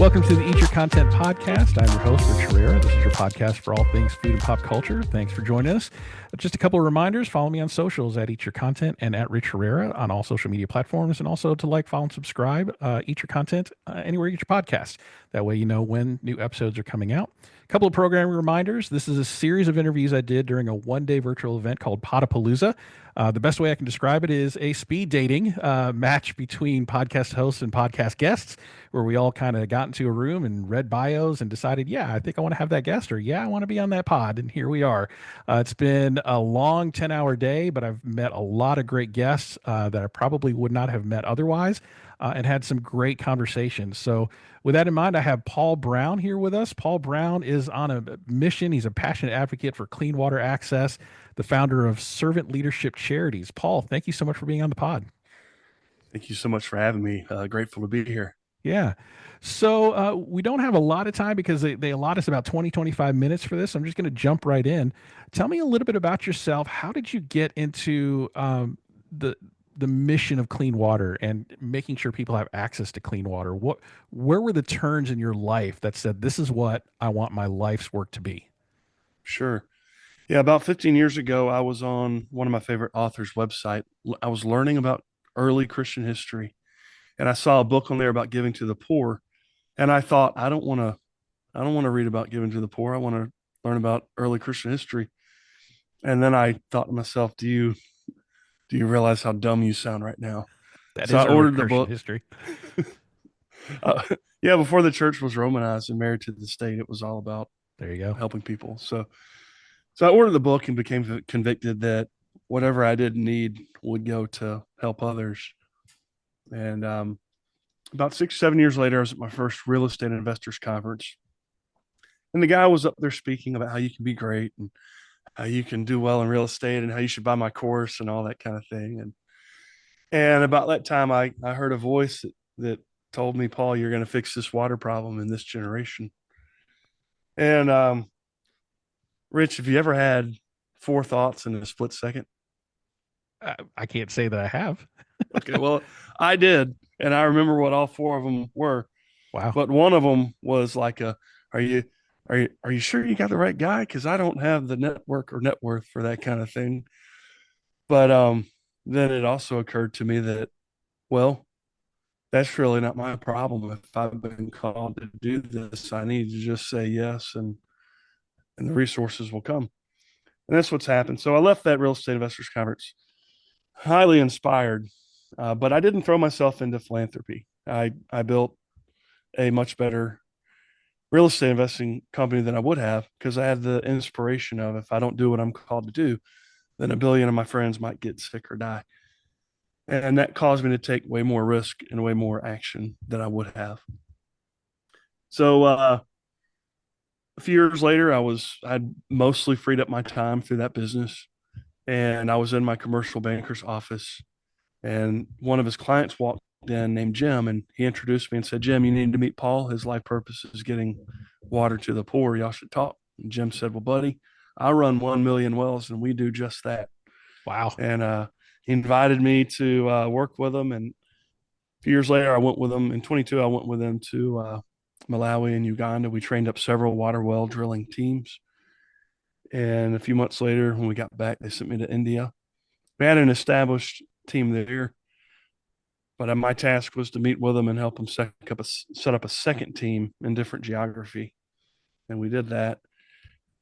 Welcome to the Eat Your Content podcast. I'm your host, Rich Herrera. This is your podcast for all things food and pop culture. Thanks for joining us. Just a couple of reminders. Follow me on socials at Eat Your Content and at Rich Herrera on all social media platforms, and also to like, follow, and subscribe. Eat Your Content anywhere you get your podcast. That way you know when new episodes are coming out. A couple of programming reminders. This is a series of interviews I did during a one-day virtual event called Potapalooza. The best way I can describe it is a speed dating match between podcast hosts and podcast guests, where we all kind of got into a room and read bios and decided, yeah, I think I want to have that guest, or yeah, I want to be on that pod. And here we are. It's been a long 10-hour day, but I've met a lot of great guests that I probably would not have met otherwise, and had some great conversations. So with that in mind, I have Paul Brown here with us. Paul Brown is on a mission. He's a passionate advocate for clean water access, the founder of Servant Leadership Charities. Paul, thank you so much for being on the pod. Thank you so much for having me. Grateful to be here. Yeah. So we don't have a lot of time because they allot us about 20, 25 minutes for this. I'm just going to jump right in. Tell me a little bit about yourself. How did you get into the mission of clean water and making sure people have access to clean water? Where were the turns in your life that said, this is what I want my life's work to be? Sure. Yeah, about 15 years ago, I was on one of my favorite authors' website. I was learning about early Christian history, and I saw a book on there about giving to the poor. And I thought, I don't want to read about giving to the poor. I want to learn about early Christian history. And then I thought to myself, do you realize how dumb you sound right now? That So is I early ordered the Christian book. history. uh, yeah, before the church was Romanized and married to the state, it was all about There you go. helping people. So I ordered the book and became convicted that whatever I didn't need would go to help others. And about 6, 7 years later, I was at my first real estate investors conference. And the guy was up there speaking about how you can be great and how you can do well in real estate and how you should buy my course and all that kind of thing. And about that time, I heard a voice that told me, Paul, you're going to fix this water problem in this generation. And Rich, have you ever had four thoughts in a split second? I can't say that I have. Okay, well, I did, and I remember what all four of them were. Wow. But one of them was like are you are you sure you got the right guy? Because I don't have the network or net worth for that kind of thing. But then it also occurred to me that, well, that's really not my problem. If I've been called to do this, I need to just say yes, and the resources will come. And that's what's happened. So I left that real estate investors conference highly inspired, but I didn't throw myself into philanthropy. I built a much better real estate investing company than I would have, because I had the inspiration of, if I don't do what I'm called to do, then a billion of my friends might get sick or die. And that caused me to take way more risk and way more action than I would have. So a few years later, I'd mostly freed up my time through that business, and I was in my commercial banker's office, and one of his clients walked in named Jim, and he introduced me and said, Jim, you need to meet Paul. His life purpose is getting water to the poor. Y'all should talk. And Jim said, well, buddy, I run 1 million wells and we do just that. Wow. And he invited me to work with him. And a few years later, I went with him. In 22, I went with him to Malawi and Uganda. We trained up several water well drilling teams. And a few months later, when we got back, they sent me to India. We had an established team there, but my task was to meet with them and help them set up a second team in different geography. And we did that.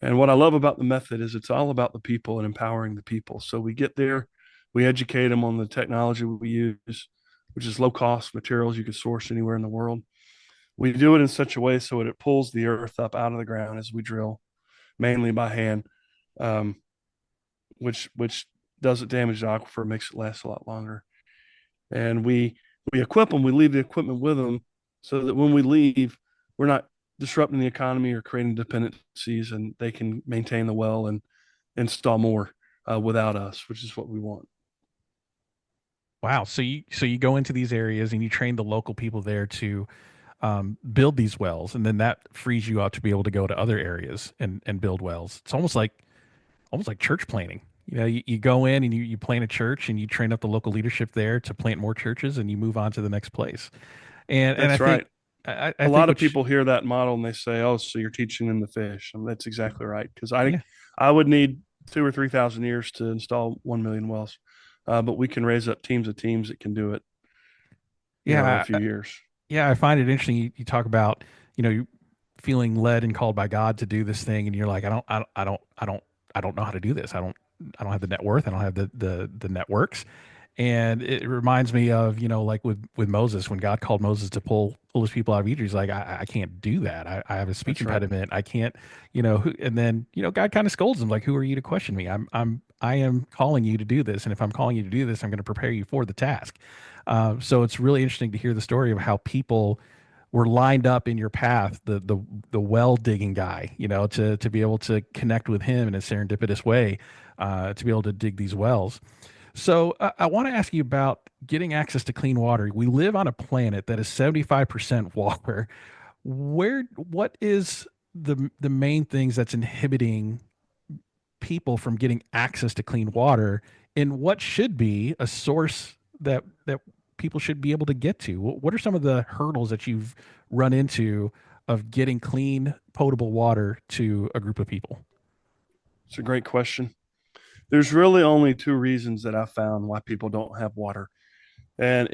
And what I love about the method is it's all about the people and empowering the people. So we get there, we educate them on the technology we use, which is low cost materials you could source anywhere in the world. We do it in such a way so that it pulls the earth up out of the ground as we drill, mainly by hand, which doesn't damage the aquifer, makes it last a lot longer. And we equip them, we leave the equipment with them so that when we leave, we're not disrupting the economy or creating dependencies, and they can maintain the well and install more without us, which is what we want. Wow. So you go into these areas and you train the local people there to build these wells, and then that frees you up to be able to go to other areas and build wells. It's almost like church planting. You know, you go in and you plant a church and you train up the local leadership there to plant more churches, and you move on to the next place. And I That's think right. I A think lot of which people hear that model and they say, "Oh, so you're teaching them the fish." And that's exactly right. Because yeah I would need 2 or 3 thousand years to install 1 million wells, but we can raise up teams of teams that can do it, in a yeah few years. yeah I find it interesting. You talk about you feeling led and called by God to do this thing, and you're like, I don't know how to do this. I don't have the net worth. I don't have the networks. And it reminds me of, like with Moses, when God called Moses to pull his people out of Egypt, he's like, I can't do that. I have a speech That's right. impediment. I can't, and then, God kind of scolds him, like, who are you to question me? I am calling you to do this. And if I'm calling you to do this, I'm going to prepare you for the task. So it's really interesting to hear the story of how people were lined up in your path, the well digging guy, to be able to connect with him in a serendipitous way, to be able to dig these wells. So I want to ask you about getting access to clean water. We live on a planet that is 75% water. What is the main things that's inhibiting people from getting access to clean water, and what should be a source that people should be able to get to? What are some of the hurdles that you've run into of getting clean, potable water to a group of people? It's a great question. There's really only two reasons that I found why people don't have water, and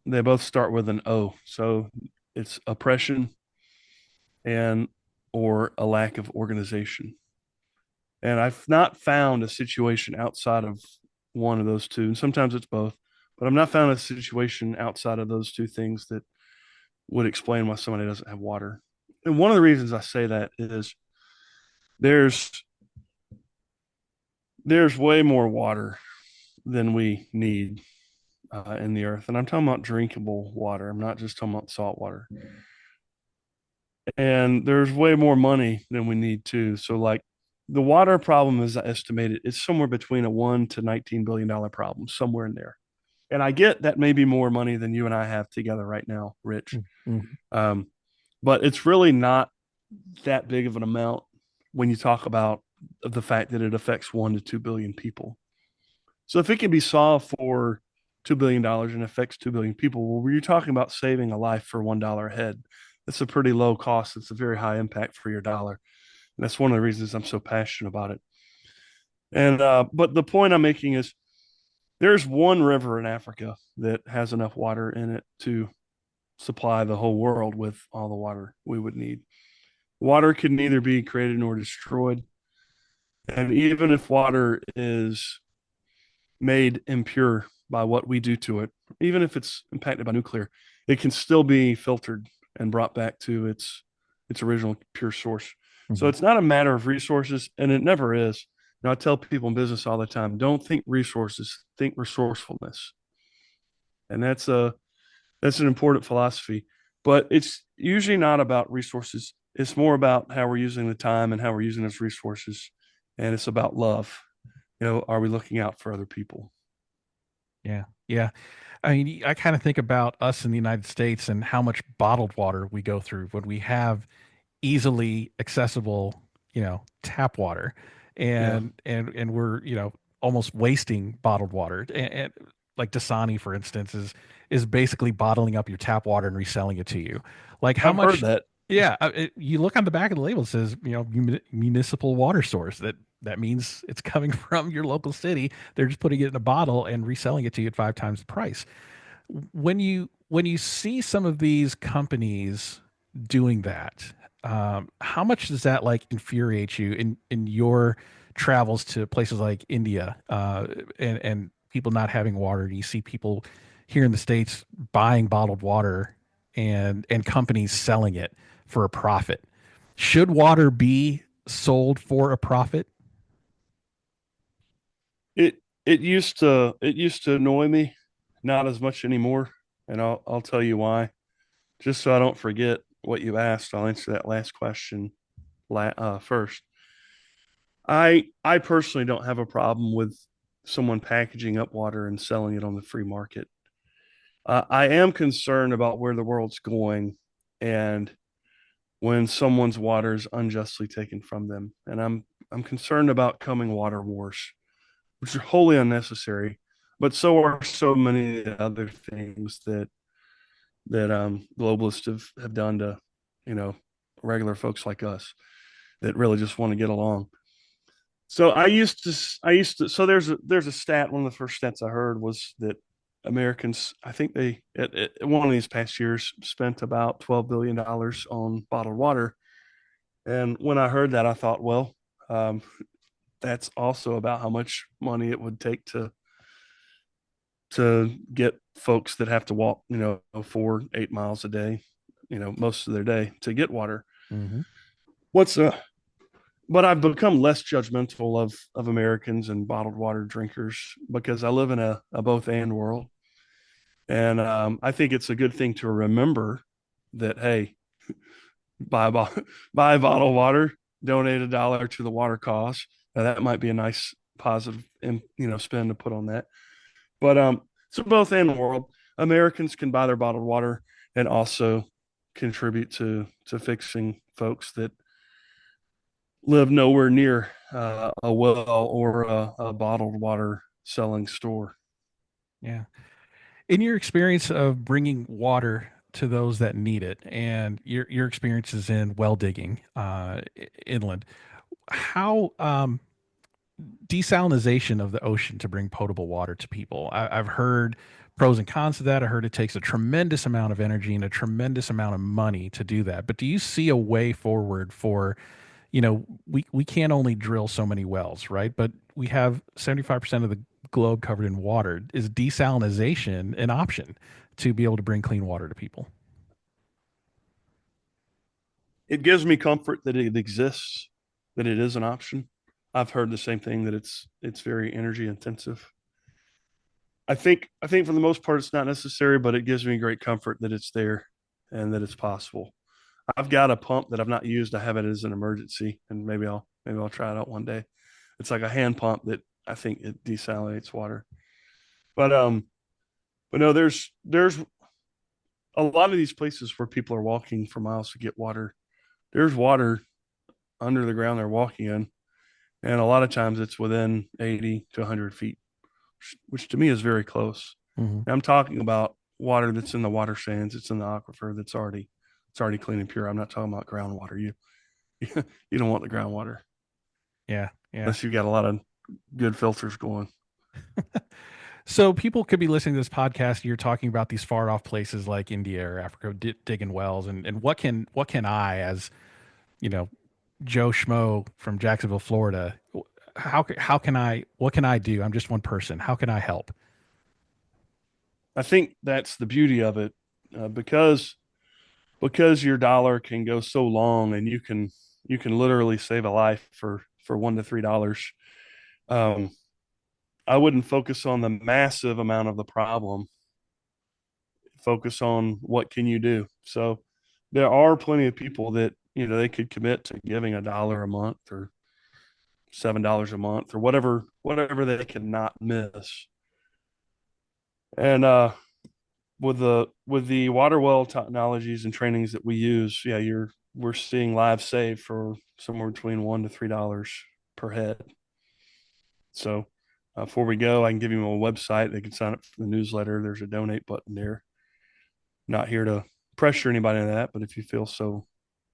they both start with an O. So it's oppression and or a lack of organization. And I've not found a situation outside of one of those two, and sometimes it's both, but I've not found a situation outside of those two things that would explain why somebody doesn't have water. And one of the reasons I say that is there's there's way more water than we need in the earth, and I'm talking about drinkable water. I'm not just talking about salt water. And there's way more money than we need too. So like the water problem is estimated it's somewhere between a $1 to $19 billion problem, somewhere in there. And I get that may be more money than you and I have together right now, Rich. Mm-hmm. Um, but it's really not that big of an amount when you talk about the fact that it affects 1 to 2 billion people. So if it can be solved for $2 billion and affects 2 billion people, well, you're talking about saving a life for $1 a head. That's a pretty low cost. It's a very high impact for your dollar. And that's one of the reasons I'm so passionate about it. And but the point I'm making is there's one river in Africa that has enough water in it to supply the whole world with all the water we would need. Water can neither be created nor destroyed. And even if water is made impure by what we do to it, even if it's impacted by nuclear, it can still be filtered and brought back to its original pure source. So Mm-hmm. it's not a matter of resources, and it never is. I tell people in business all the time, don't think resources, think resourcefulness. And that's an important philosophy. But it's usually not about resources. It's more about how we're using the time and how we're using those resources. And it's about love. Are we looking out for other people? Yeah. Yeah. I mean, I kind of think about us in the United States and how much bottled water we go through when we have easily accessible, tap water, Yeah. and we're, almost wasting bottled water. And like Dasani, for instance, is basically bottling up your tap water and reselling it to you. Like how I've heard much? that. Yeah, you look on the back of the label, it says, municipal water source. That means it's coming from your local city. They're just putting it in a bottle and reselling it to you at 5 times the price. When you see some of these companies doing that, how much does that like infuriate you in your travels to places like India, and people not having water? Do you see people here in the States buying bottled water and companies selling it for a profit? Should water be sold for a profit? It used to annoy me, not as much anymore, and I'll tell you why. Just so I don't forget what you asked, I'll answer that last question first. I personally don't have a problem with someone packaging up water and selling it on the free market. I am concerned about where the world's going and when someone's water is unjustly taken from them, and I'm concerned about coming water wars, which are wholly unnecessary. But so are so many other things that that globalists have done to, regular folks like us that really just want to get along. So so there's a stat. One of the first stats I heard was that Americans, I think they at one of these past years spent about $12 billion on bottled water. And when I heard that, I thought, well, um, that's also about how much money it would take to get folks that have to walk, 4, 8 miles a day, most of their day to get water. Hmm. What's But I've become less judgmental of Americans and bottled water drinkers because I live in a both and world, and I think it's a good thing to remember that, hey, buy a buy a bottle of water, donate $1 to the water cause. Now, that might be a nice positive, spin to put on that. But so both and world, Americans can buy their bottled water and also contribute to fixing folks that live nowhere near a well or a bottled water selling store. Yeah. In your experience of bringing water to those that need it, and your experiences in well digging inland, how desalination of the ocean to bring potable water to people? I've heard pros and cons to that. I heard it takes a tremendous amount of energy and a tremendous amount of money to do that. But do you see a way forward for, we can't only drill so many wells, right? But we have 75% of the globe covered in water. Is desalination an option to be able to bring clean water to people? It gives me comfort that it exists, that it is an option. I've heard the same thing, that it's very energy intensive. I think for the most part it's not necessary, but it gives me great comfort that it's there and that it's possible. I've got a pump that I've not used. I have it as an emergency, and maybe I'll try it out one day. It's like a hand pump that I think it desalinates water. But no, there's a lot of these places where people are walking for miles to get water. There's water under the ground they're walking in, and a lot of times it's within 80 to 100 feet, which to me is very close. Hmm. And I'm talking about water that's in the water sands, it's in the aquifer, it's already clean and pure. I'm not talking about groundwater. You don't want the groundwater Yeah, yeah. unless you've got a lot of good filters going. So people could be listening to this podcast. You're talking about these far off places like India or Africa, digging wells, and what can I, as you know, Joe Schmo from Jacksonville, Florida, how can I, what can I do? I'm just one person. How can I help? I think that's the beauty of it, because your dollar can go so long, and you can literally save a life for $1 to $3. Um, I wouldn't focus on the massive amount of the problem. Focus on what can you do. So there are plenty of people that, they could commit to giving $1 a month or $7 a month or whatever they cannot miss. And with the water well technologies and trainings that we use, yeah, we're seeing lives saved for somewhere between $1 to $3 per head. So before we go, I can give you a website. They can sign up for the newsletter. There's a donate button there. Not here to pressure anybody into that, but if you feel so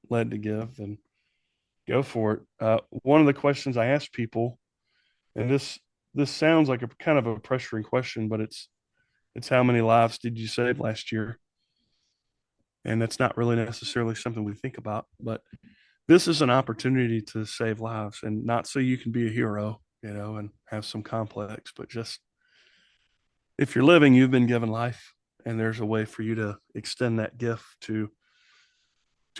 led to give, then go for it. One of the questions I ask people, and this sounds like a kind of a pressuring question, but it's how many lives did you save last year? And that's not really necessarily something we think about, but this is an opportunity to save lives, and not so you can be a hero, and have some complex, but just if you're living, you've been given life, and there's a way for you to extend that gift to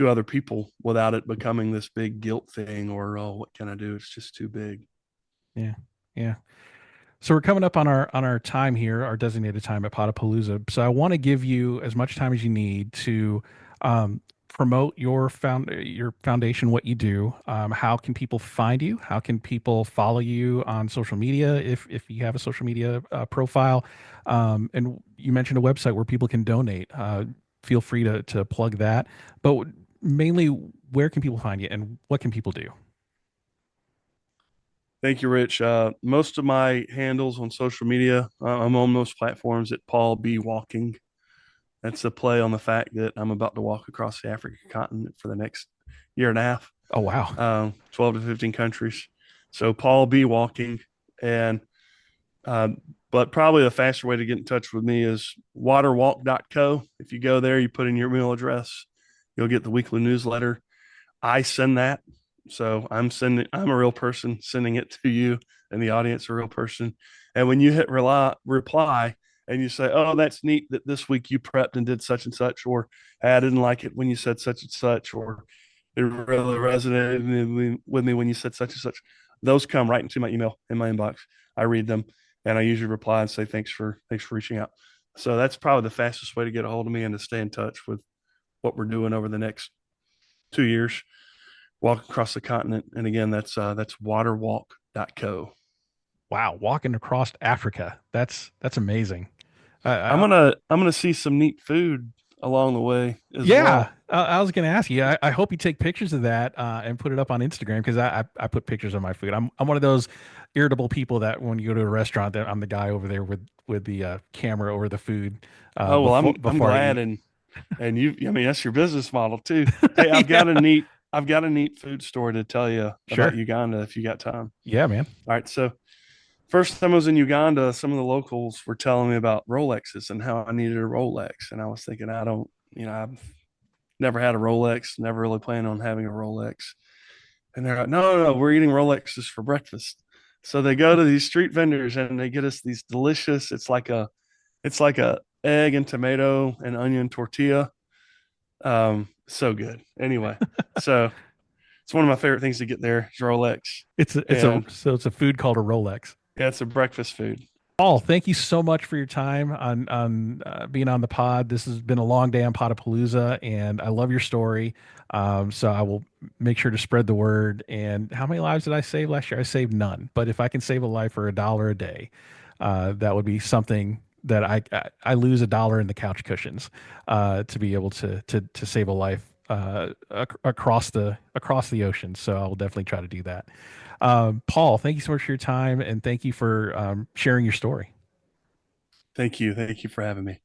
other people without it becoming this big guilt thing, or, oh, what can I do? It's just too big. Yeah, yeah. So we're coming up on our time here, our designated time at Potapalooza. So I want to give you as much time as you need to promote your foundation, what you do. How can people find you? How can people follow you on social media if you have a social media profile? And you mentioned a website where people can donate. Feel free to plug that. But mainly, where can people find you, and what can people do? Thank you, Rich. Most of my handles on social media, I'm on most platforms at Paul B Walking. That's a play on the fact that I'm about to walk across the African continent for the next year and a half, Oh, wow. 12 to 15 countries. So Paul be walking. And, uh, but probably the faster way to get in touch with me is waterwalk.co. If you go there, you put in your email address, you'll get the weekly newsletter. I send that. So I'm a real person sending it to you, and the audience a real person. And when you hit reply and you say, "Oh, that's neat that this week you prepped and did such and such," or "Hey, I didn't like it when you said such and such," or "It really resonated with me when you said such and such," those come right into my email in my inbox. I read them, and I usually reply and say thanks for reaching out. So that's probably the fastest way to get a hold of me and to stay in touch with what we're doing over the next 2 years, walk across the continent. And again, that's waterwalk.co. Wow. Walking across Africa. That's amazing. I'm I, gonna I'm gonna see some neat food along the way as Yeah, well. I was going to ask you. I hope you take pictures of that and put it up on Instagram because I put pictures of my food. I'm one of those irritable people that when you go to a restaurant, that I'm the guy over there with the camera over the food Oh well, I'm before I glad, eat. and you, I mean, that's your business model too. Hey, Yeah, I've got a neat food story to tell you about sure. Uganda if you got time. Yeah, man. All right, so first time I was in Uganda, some of the locals were telling me about Rolexes and how I needed a Rolex, and I was thinking, I don't, I've never had a Rolex, never really planned on having a Rolex. And they're like, no, no, no, we're eating Rolexes for breakfast. So they go to these street vendors and they get us these delicious. It's like a egg and tomato and onion tortilla. So good. Anyway, so it's one of my favorite things to get there is Rolex, and It's a food called a Rolex. yeah, it's a breakfast food. Paul, thank you so much for your time on being on the pod. This has been a long day on Podapalooza, and I love your story. So I will make sure to spread the word. And how many lives did I save last year? I saved none. But if I can save a life for $1 a day, that would be something that I lose $1 in the couch cushions to be able to save a life across the ocean. So I will definitely try to do that. Paul, thank you so much for your time and thank you for sharing your story. Thank you. Thank you for having me.